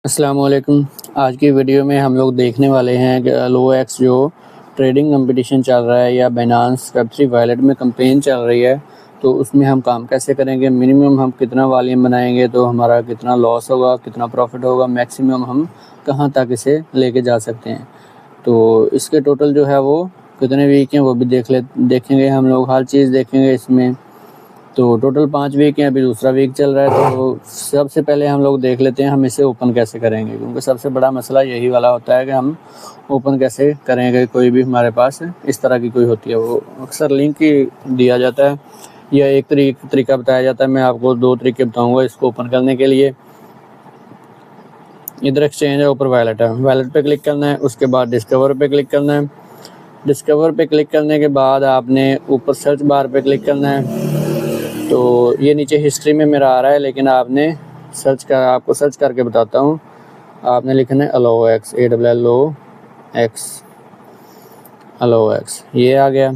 अस्सलाम वालेकुम। आज की वीडियो में हम लोग देखने वाले हैं कि LOX जो ट्रेडिंग कंपटीशन चल रहा है या बाइनेंस वेब3 वॉलेट में कैंपेन चल रही है, तो उसमें हम काम कैसे करेंगे, मिनिमम हम कितना वॉल्यूम बनाएंगे तो हमारा कितना लॉस होगा, कितना प्रॉफिट होगा, मैक्सिमम हम कहाँ तक इसे लेके जा सकते हैं। तो इसके टोटल जो है वो कितने वीक हैं वो भी देखेंगे हम लोग, हर चीज़ देखेंगे इसमें। तो टोटल 5 वीक हैं, अभी दूसरा वीक चल रहा है। तो सबसे पहले हम लोग देख लेते हैं हम इसे ओपन कैसे करेंगे, क्योंकि सबसे बड़ा मसला यही वाला होता है कि हम ओपन कैसे करेंगे। कोई भी हमारे पास इस तरह की कोई होती है, वो अक्सर लिंक ही दिया जाता है या एक तरीका बताया जाता है। मैं आपको 2 तरीके बताऊँगा इसको ओपन करने के लिए। इधर एक्सचेंज है, ऊपर वॉलेट है, वॉलेट पे क्लिक करना है, उसके बाद डिस्कवर पे क्लिक करना है। डिस्कवर पे क्लिक करने के बाद आपने ऊपर सर्च बार पे क्लिक करना है। तो ये नीचे हिस्ट्री में मेरा आ रहा है, लेकिन आपने आपको सर्च करके बताता हूँ। आपने लिखना है LOX, ALLOX, ये आ गया।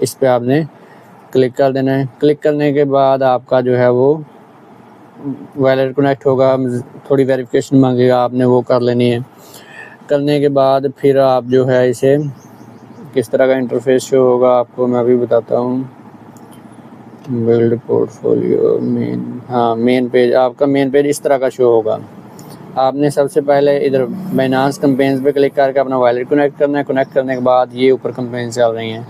इस पे आपने क्लिक कर देना है। क्लिक करने के बाद आपका जो है वो वॉलेट कनेक्ट होगा, थोड़ी वेरिफिकेशन मांगेगा, आपने वो कर लेनी है। करने के बाद फिर आप जो है इसे किस तरह का इंटरफेस शो होगा आपको मैं अभी बताता हूँ। बिल्ड पोर्टफोलियो मेन पेज, आपका मेन पेज इस तरह का शो होगा। आपने सबसे पहले इधर बाइनेंस कैंपेन्स पे क्लिक करके अपना वॉलेट कनेक्ट करना है। कनेक्ट करने के बाद ये ऊपर कैंपेन चल रही हैं,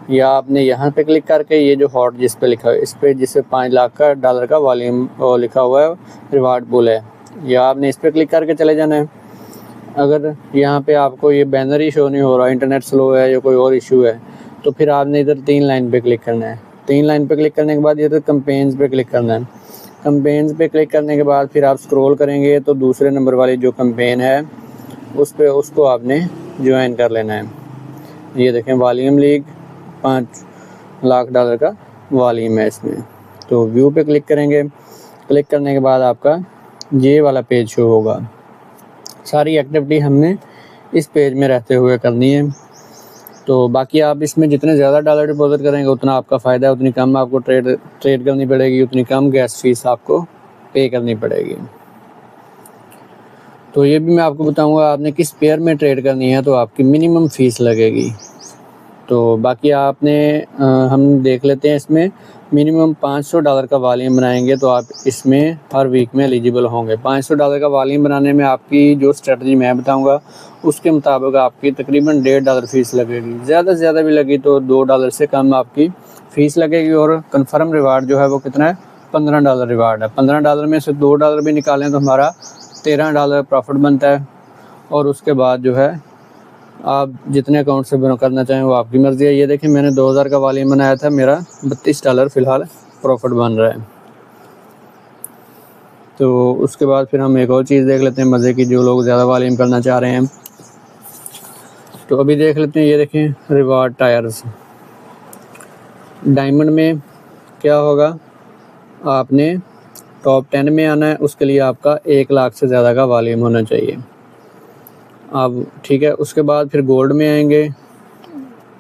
या आपने यहाँ पे क्लिक करके ये जो हॉट जिस पे लिखा है इस पे, जिससे $5 लाख का डॉलर का वॉल्यूम लिखा हुआ है, रिवार्ड पूल है, या आपने इस पे क्लिक करके चले जाना है। अगर यहाँ पे आपको ये बैनर ही शो नहीं हो रहा, इंटरनेट स्लो है या कोई और इशू है, तो फिर आपने इधर 3 लाइन पे क्लिक करना है। 3 लाइन पे क्लिक करने के बाद इधर कैंपेन्स पे क्लिक करना है। कैंपेन्स पे क्लिक करने के बाद फिर आप स्क्रॉल करेंगे तो दूसरे नंबर वाली जो कैंपेन है उसको आपने ज्वाइन कर लेना है। ये देखें, वॉल्यूम लीग $5 लाख का वॉल्यूम है इसमें। तो व्यू पे क्लिक करेंगे। क्लिक करने के बाद आपका ये वाला पेज शो होगा। सारी एक्टिविटी हमने इस पेज में रहते हुए करनी है। तो बाकी आप इसमें जितने ज़्यादा डॉलर डिपॉजिट करेंगे उतना आपका फ़ायदा है, उतनी कम आपको ट्रेड करनी पड़ेगी, उतनी कम गैस फीस आपको पे करनी पड़ेगी। तो ये भी मैं आपको बताऊंगा आपने किस पेयर में ट्रेड करनी है तो आपकी मिनिमम फ़ीस लगेगी। तो बाकी आपने हम देख लेते हैं इसमें मिनिमम $500 का वॉल्यूम बनाएंगे तो आप इसमें हर वीक में एलिजिबल होंगे। $500 का वॉल्यूम बनाने में आपकी जो स्ट्रेटजी मैं बताऊंगा उसके मुताबिक आपकी तकरीबन $1.5 फीस लगेगी। ज़्यादा से ज़्यादा भी लगी तो $2 से कम आपकी फ़ीस लगेगी। और कन्फर्म रिवार्ड जो है वो कितना है, $15 रिवार्ड है। $15 में से $2 भी निकालें तो हमारा $13 प्रॉफिट बनता है। और उसके बाद जो है आप जितने अकाउंट से करना चाहें वो आपकी मर्ज़ी है। ये देखिए, मैंने 2000 का वॉल्यूम बनाया था, मेरा $32 फ़िलहाल प्रॉफिट बन रहा है। तो उसके बाद फिर हम एक और चीज़ देख लेते हैं मज़े की, जो लोग ज़्यादा वॉल्यूम करना चाह रहे हैं। तो अभी देख लेते हैं, ये देखें रिवार्ड टायर्स। डायमंड में क्या होगा, आपने टॉप 10 में आना है, उसके लिए आपका 1 लाख से ज़्यादा का वॉल्यूम होना चाहिए। अब ठीक है, उसके बाद फिर गोल्ड में आएंगे।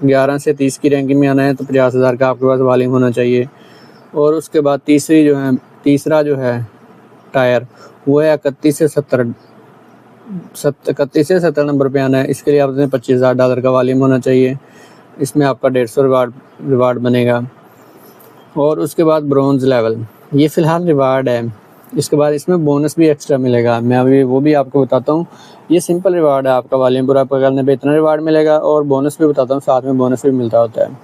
11 से 30 की रैंकिंग में आना है तो 50,000 का आपके पास वॉल्यूम होना चाहिए। और उसके बाद तीसरा जो है टायर, वो है 31 से 70 नंबर पे आना है। इसके लिए आपने $25,000 का वॉल्यूम होना चाहिए। इसमें आपका 150 रिवार्ड बनेगा। और उसके बाद ब्रोंज़ लेवल, ये फ़िलहाल रिवार्ड है। इसके बाद इसमें बोनस भी एक्स्ट्रा मिलेगा, मैं अभी वो भी आपको बताता हूँ। ये सिंपल रिवार्ड है, आपका वॉल्यूम पूरा करने पे इतना रिवार्ड मिलेगा, और बोनस भी बताता हूँ, साथ में बोनस भी मिलता होता है।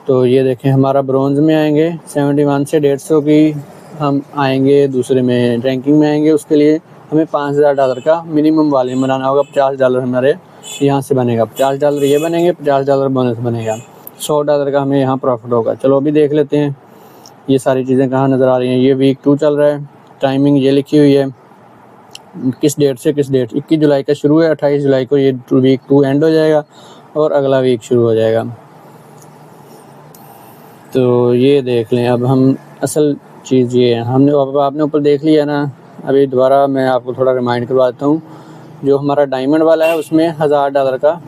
तो ये देखें, हमारा ब्रोंज़ में आएंगे 71 से 150 की हम आएंगे। दूसरे में रैंकिंग में आएंगे, उसके लिए हमें $5,000 का मिनिमम वॉल्यूम बनाना होगा। $50 हमारे यहाँ से बनेगा, $50 ये बनेंगे, $50 बोनस बनेगा, $100 का हमें यहाँ प्रॉफिट होगा। चलो अभी देख लेते हैं ये सारी चीज़ें कहाँ नज़र आ रही हैं। ये वीक 2 चल रहा है, टाइमिंग ये लिखी हुई है, किस डेट से किस डेट। 21 जुलाई का शुरू है, 28 जुलाई को ये वीक 2 एंड हो जाएगा और अगला वीक शुरू हो जाएगा। तो ये देख लें, अब हम असल चीज़ ये है, आपने ऊपर देख लिया ना। अभी दोबारा मैं आपको थोड़ा रिमाइंड करवा देता हूँ। जो हमारा डायमंड वाला है उसमें $1000 का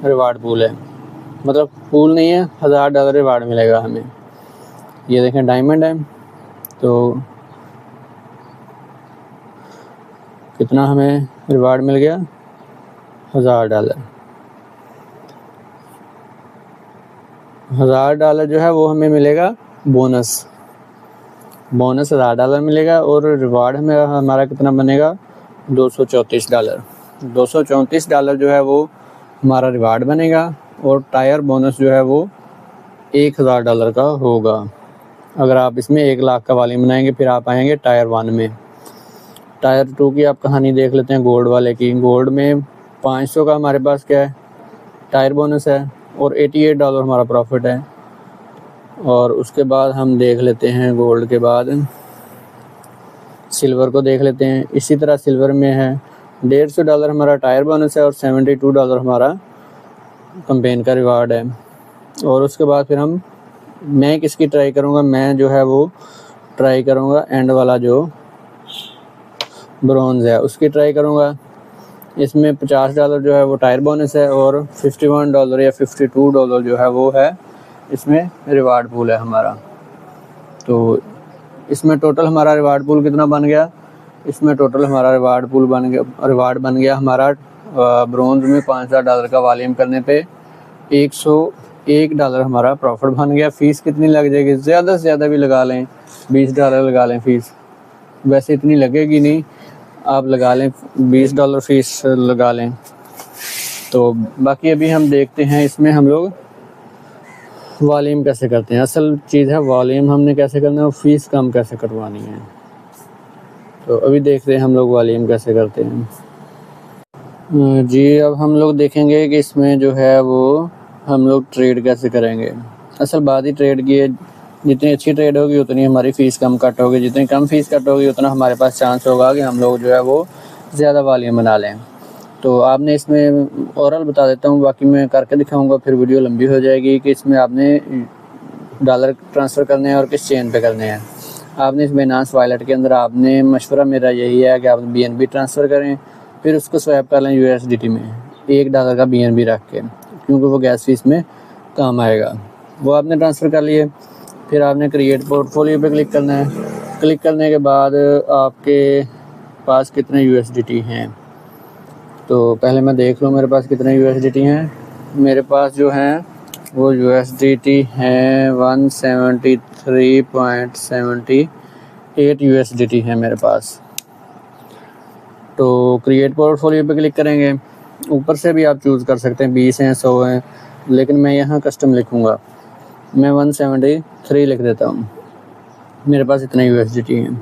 रिवार्ड पूल है, मतलब पूल नहीं है, $1000 रिवार्ड मिलेगा हमें। ये देखें डायमंड है, तो कितना हमें रिवार्ड मिल गया, $1000। $1000 जो है वो हमें मिलेगा बोनस $1000 मिलेगा, और रिवार्ड हमें हमारा कितना बनेगा, $234। $234 जो है वो हमारा रिवार्ड बनेगा, और टायर बोनस जो है वो $1000 का होगा। अगर आप इसमें 1 लाख का वॉल्यूम बनाएंगे फिर आप आएंगे टायर 1 में। टायर 2 की आप कहानी देख लेते हैं, गोल्ड वाले की। गोल्ड में 500 का हमारे पास क्या है, टायर बोनस है, और $88 हमारा प्रॉफिट है। और उसके बाद हम देख लेते हैं गोल्ड के बाद सिल्वर को देख लेते हैं। इसी तरह सिल्वर में है $150 हमारा टायर बोनस है, और $72 हमारा कैंपेन का रिवार्ड है। और उसके बाद फिर मैं किसकी ट्राई करूँगा, मैं जो है वो ट्राई करूँगा एंड वाला जो ब्रॉन्ज़ है उसकी ट्राई करूँगा। इसमें $50 जो है वो टायर बोनस है, और $51 या $52 जो है वो है इसमें रिवार्ड पूल है हमारा। तो इसमें टोटल हमारा रिवार्ड पूल कितना बन गया, इसमें टोटल हमारा रिवार्ड बन गया हमारा ब्रॉन्ज में $5000 का वॉल्यूम करने पे $101 हमारा प्रॉफिट बन गया। फ़ीस कितनी लग जाएगी, ज़्यादा से ज़्यादा भी लगा लें, $20 लगा लें फ़ीस, वैसे इतनी लगेगी नहीं, आप लगा लें $20 फ़ीस लगा लें। तो बाकी अभी हम देखते हैं इसमें हम लोग वॉल्यूम कैसे करते हैं। असल चीज़ है वॉल्यूम हमने कैसे करना है और फ़ीस कम कैसे करवानी है। तो अभी देखते हैं हम लोग वॉल्यूम कैसे करते हैं। जी, अब हम लोग देखेंगे कि इसमें जो है वो हम लोग ट्रेड कैसे करेंगे। असल बात ही ट्रेड की है, जितनी अच्छी ट्रेड होगी उतनी हमारी फ़ीस कम कट होगी, जितनी कम फ़ीस कट होगी उतना हमारे पास चांस होगा कि हम लोग जो है वो ज़्यादा वॉल्यूम बना लें। तो आपने इसमें ओरल बता देता हूँ, बाकी मैं करके दिखाऊंगा, फिर वीडियो लंबी हो जाएगी कि इसमें आपने डॉलर ट्रांसफ़र करने हैं और किस चेन पे करने हैं। आपने इस बाइनेंस वॉलेट के अंदर आपने मशवरा मेरा यही है कि आप BNB ट्रांसफ़र करें, फिर उसको स्वैप कर लें USDT में $1 का BNB रख के, क्योंकि वो गैस फीस में काम आएगा। वो आपने ट्रांसफ़र कर लिए, फिर आपने क्रिएट पोर्टफोलियो पे क्लिक करना है। क्लिक करने के बाद आपके पास कितने USDT हैं, तो पहले मैं देख लूँ मेरे पास कितने USDT हैं। मेरे पास जो हैं वो USDT हैं 173.78 USDT है मेरे पास। तो क्रिएट पोर्टफोलियो पे क्लिक करेंगे, ऊपर से भी आप चूज़ कर सकते हैं, 20 हैं 100 हैं, लेकिन मैं यहाँ कस्टम लिखूँगा, मैं 173 लिख देता हूँ, मेरे पास इतने USDT हैं।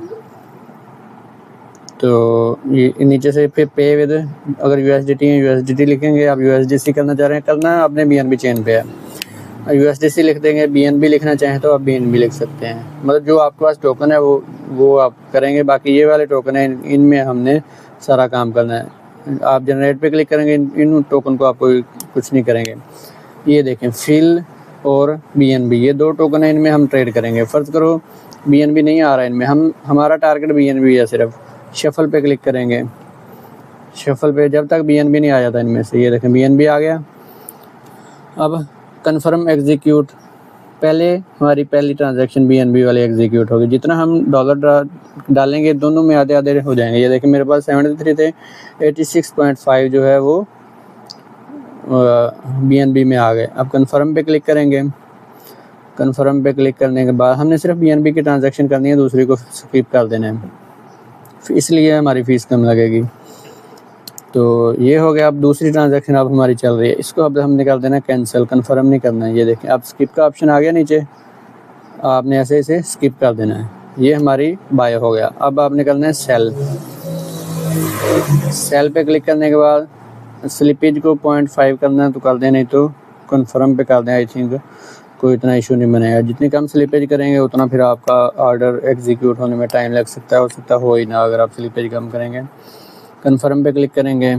तो ये नीचे से फिर पे विद, अगर USDT है USDT लिखेंगे, आप USDC करना चाह रहे हैं करना है आपने BNB चेन पे है, USDC लिख देंगे। BNB लिखना चाहें तो आप BNB लिख सकते हैं, मतलब जो आपके पास टोकन है वो आप करेंगे। बाकी ये वाले टोकन है इनमें हमने सारा काम करना है। आप जनरेट पे क्लिक करेंगे, इन टोकन को आपको कुछ नहीं करेंगे। ये देखें फिल और BNB, ये 2 टोकन है, इनमें हम ट्रेड करेंगे। फ़र्ज़ करो BNB नहीं आ रहा है इनमें, हमारा टारगेट BNB है सिर्फ। शफल पे क्लिक करेंगे, शफल पे जब तक BNB नहीं आ जाता इनमें से, ये देखें BNB आ गया। अब कन्फर्म एग्जीक्यूट, पहले हमारी पहली ट्रांजैक्शन BNB वाली एग्जीक्यूट होगी। जितना हम डॉलर डालेंगे दोनों में आधे आधे हो जाएंगे। ये देखिए मेरे पास 73 थे, 86.5 जो है वो BNB में आ गए। अब कन्फर्म पे क्लिक करेंगे। कन्फर्म पे क्लिक करने के बाद हमने सिर्फ BNB की ट्रांजैक्शन करनी है, दूसरी को स्किप कर देना है, इसलिए हमारी फ़ीस कम लगेगी। तो ये हो गया। अब दूसरी ट्रांजैक्शन अब हमारी चल रही है, इसको अब हमने कर देना कैंसिल, कन्फर्म नहीं करना है। ये देखें अब स्किप का ऑप्शन आ गया नीचे, आपने ऐसे इसे स्किप कर देना है। ये हमारी बाय हो गया। अब आपने करना है सेल। सेल पे क्लिक करने के बाद स्लिपेज को 0.5 करना है तो कर दें, नहीं तो कन्फर्म पे कर दें। आई थिंक कोई इतना इशू नहीं बनेगा। जितनी कम स्लिपेज करेंगे उतना फिर आपका ऑर्डर एग्जीक्यूट होने में टाइम लग सकता है, हो सकता हो ही ना अगर आप स्लिपेज कम करेंगे। कन्फर्म पे क्लिक करेंगे,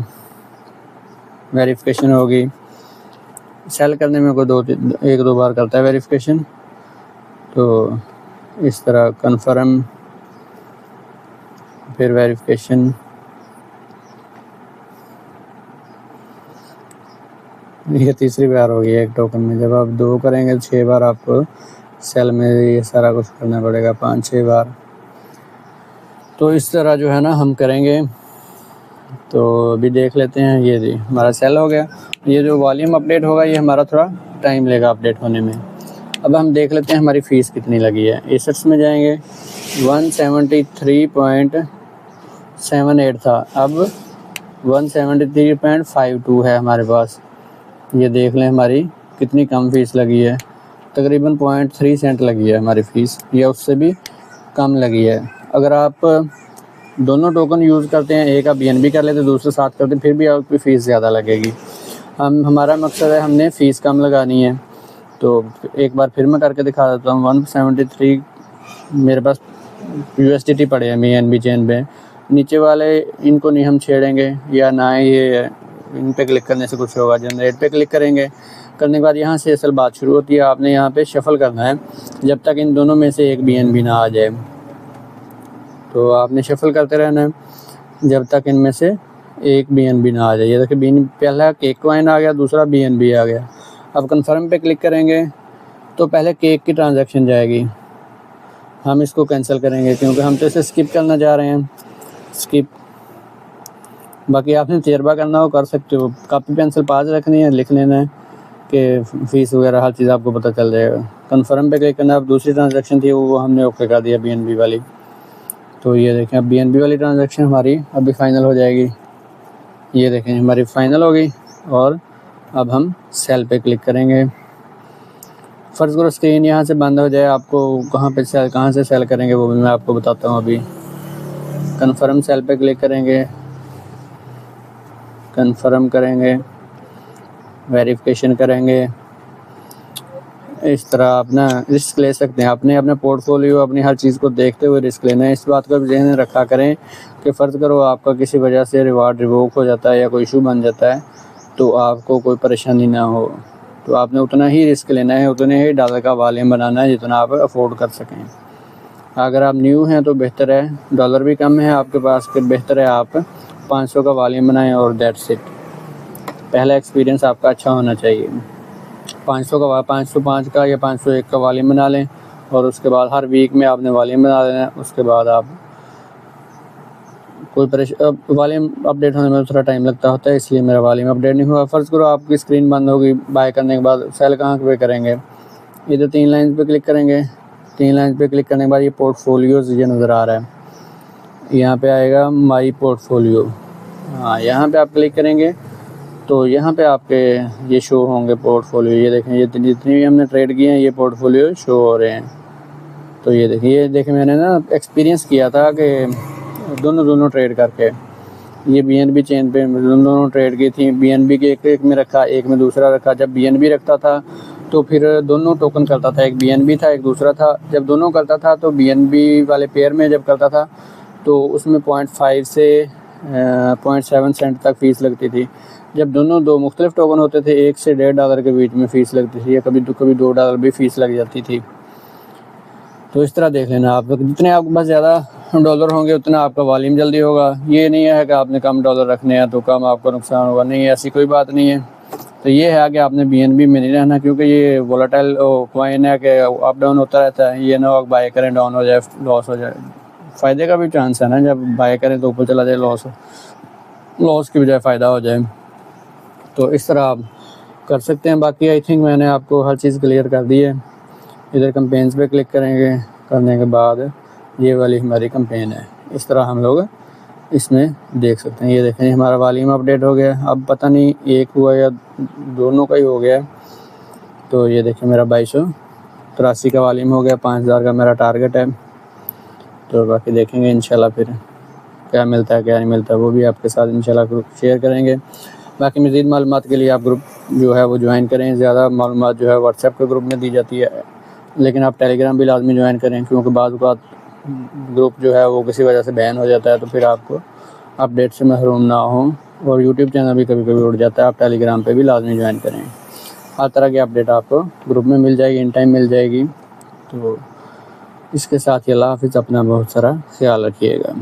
वेरिफिकेशन होगी। सेल करने में कोई 1-2 बार करता है वेरिफिकेशन। तो इस तरह कन्फर्म, फिर वेरिफिकेशन, ये तीसरी बार होगी एक टोकन में। जब आप 2 करेंगे तो 6 बार आपको सेल में ये सारा कुछ करना पड़ेगा, 5-6 बार। तो इस तरह जो है ना हम करेंगे तो अभी देख लेते हैं। ये जी हमारा सेल हो गया। ये जो वॉल्यूम अपडेट होगा ये हमारा थोड़ा टाइम लेगा अपडेट होने में। अब हम देख लेते हैं हमारी फ़ीस कितनी लगी है। एसेट्स में जाएंगे 173.78 था, अब 173.52 है हमारे पास। ये देख लें हमारी कितनी कम फ़ीस लगी है, तकरीबन 0.3 सेंट लगी है हमारी फ़ीस, या उससे भी कम लगी है। अगर आप दोनों टोकन यूज़ करते हैं, एक आप BNB कर लेते दूसरे साथ करते हैं, फिर भी आपकी फ़ीस ज़्यादा लगेगी। हमारा मकसद है हमने फ़ीस कम लगानी है। तो एक बार फिर मैं करके दिखा देता हूँ। 173 मेरे पास USDT पड़े हैं BNB चेन पे। नीचे वाले इनको नहीं हम छेड़ेंगे, या ना ये इन पे क्लिक करने से कुछ होगा। जनरेट पे क्लिक करेंगे, करने के बाद यहाँ से असल बात शुरू होती है। आपने यहाँ पे शफल करना है जब तक इन दोनों में से एक BNB ना आ जाए। तो आपने शफल करते रहना है जब तक इनमें से एक BNB ना आ जाए। ये देखिए पहला केक कॉइन आ गया, दूसरा BNB आ गया। अब कन्फर्म पे क्लिक करेंगे तो पहले केक की ट्रांजैक्शन जाएगी, हम इसको कैंसिल करेंगे क्योंकि हम तो इसे स्किप करना चाह रहे हैं। स्किप, बाकी आपने तजर्बा करना हो कर सकते हो। कॉपी पेंसिल पास रखनी है, लिख लेना है कि फ़ीस वगैरह हर चीज़ आपको पता चल जाएगा। कन्फर्म पे क्लिक करना। अब दूसरी ट्रांजैक्शन थी वो हमने ओके कर दिया BNB वाली। तो ये देखें अब BNB वाली ट्रांजैक्शन हमारी अभी फ़ाइनल हो जाएगी। ये देखें हमारी फ़ाइनल हो गई। और अब हम सेल पे क्लिक करेंगे। फ़र्ज़ करो स्क्रीन यहाँ से बंद हो जाए, आपको कहाँ से सेल करेंगे वो भी मैं आपको बताता हूँ। अभी कन्फर्म सेल पे क्लिक करेंगे, कन्फर्म करेंगे, वेरिफिकेशन करेंगे। इस तरह आप ना रिस्क ले सकते हैं। आपने अपना पोर्टफोलियो अपनी हर चीज़ को देखते हुए रिस्क लेना है। इस बात को भी ध्यान में रखा करें कि फ़र्ज़ करो आपका किसी वजह से रिवार्ड रिवोक हो जाता है या कोई इशू बन जाता है तो आपको कोई परेशानी ना हो। तो आपने उतना ही रिस्क लेना है, उतने ही डॉलर का वॉल्यूम बनाना है जितना आप अफोर्ड कर सकें। अगर आप न्यू हैं तो बेहतर है, डॉलर भी कम है आपके पास, फिर बेहतर है आप 500 का वॉल्यूम बनाएं और दैट्स इट। पहला एक्सपीरियंस आपका अच्छा होना चाहिए। 505 का या 501 का वॉल्यूम बना लें और उसके बाद हर वीक में आपने वॉल्यूम बना लेना है। उसके बाद आप वॉल्यूम अपडेट होने में थोड़ा टाइम लगता होता है, इसलिए मेरा वॉल्यूम अपडेट नहीं हुआ। फ़र्ज़ करो आपकी स्क्रीन बंद होगी बाय करने के बाद, सेल कहाँ पे करेंगे? इधर 3 लाइन पे क्लिक करेंगे। 3 लाइन पे क्लिक करने के बाद ये पोर्टफोलियोज़ ये नज़र आ रहा है, यहाँ पे आएगा माई पोर्टफोलियो। हाँ, यहाँ पे आप क्लिक करेंगे तो यहाँ पे आपके ये शो होंगे पोर्टफोलियो। ये देखें, ये जितनी भी हमने ट्रेड किए हैं ये पोर्टफोलियो शो हो रहे हैं। तो ये देखें मैंने ना एक्सपीरियंस किया था कि दोनों ट्रेड करके ये BNB चेन पे दोनों ट्रेड की थी। BNB के एक में रखा, एक में दूसरा रखा। जब BNB रखता था तो फिर दोनों टोकन करता था, एक BNB था एक दूसरा था। जब दोनों करता था तो BNB वाले पेयर में जब करता था तो उसमें 0.5 से 0.7 सेंट तक फ़ीस लगती थी। जब दोनों दो मुख्तलिफ टोकन होते थे, $1 से $1.5 के बीच में फ़ीस लगती थी, या कभी $2 भी फ़ीस लग जाती थी। तो इस तरह देख लेना आप, जितने आपके पास ज़्यादा डॉलर होंगे उतना आपका वॉल्यूम जल्दी होगा। ये नहीं है कि आपने कम डॉलर रखने हैं तो कम आपको नुकसान होगा, नहीं, ऐसी कोई बात नहीं है। तो ये है कि आपने BNB में नहीं रहना, क्योंकि ये वोलेटाइल कॉइन है कि अप डाउन होता रहता है। ये ना हो बाय करें डाउन हो जाए, लॉस हो जाए। फ़ायदे का भी चांस है ना, जब बाय करें तो ऊपर चला जाए, लॉस की बजाय फ़ायदा हो जाए। तो इस तरह आप कर सकते हैं। बाकी आई थिंक मैंने आपको हर चीज़ क्लियर कर दी है। इधर कैंपेन्स पे क्लिक करेंगे, करने के बाद ये वाली हमारी कैंपेन है। इस तरह हम लोग इसमें देख सकते हैं। ये देखें हमारा वॉल्यूम अपडेट हो गया। अब पता नहीं एक हुआ या दोनों का ही हो गया। तो ये देखें मेरा 2283 का वॉल्यूम हो गया, 5000 का मेरा टारगेट है। तो बाकी देखेंगे इंशाल्लाह फिर क्या मिलता है क्या नहीं मिलता, वो भी आपके साथ इंशाल्लाह ग्रुप शेयर करेंगे। बाकी मज़ीद मालूमात के लिए आप ग्रुप जो है वो ज्वाइन करें। ज़्यादा मालूमात जो है व्हाट्सएप के ग्रुप में दी जाती है, लेकिन आप टेलीग्राम भी लाजमी ज्वाइन करें, क्योंकि बाज़ औक़ात ग्रुप जो है वो किसी वजह से बैन हो जाता है तो फिर आपको अपडेट से महरूम ना हो। और यूट्यूब चैनल भी कभी कभी उड़ जाता है, आप टेलीग्राम पे भी लाजमी ज्वाइन करें। हर तरह की अपडेट आपको ग्रुप में मिल जाएगी, इन टाइम मिल जाएगी। तो इसके साथ ही अल्लाह हाफ़िज़, अपना बहुत सारा ख्याल रखिएगा।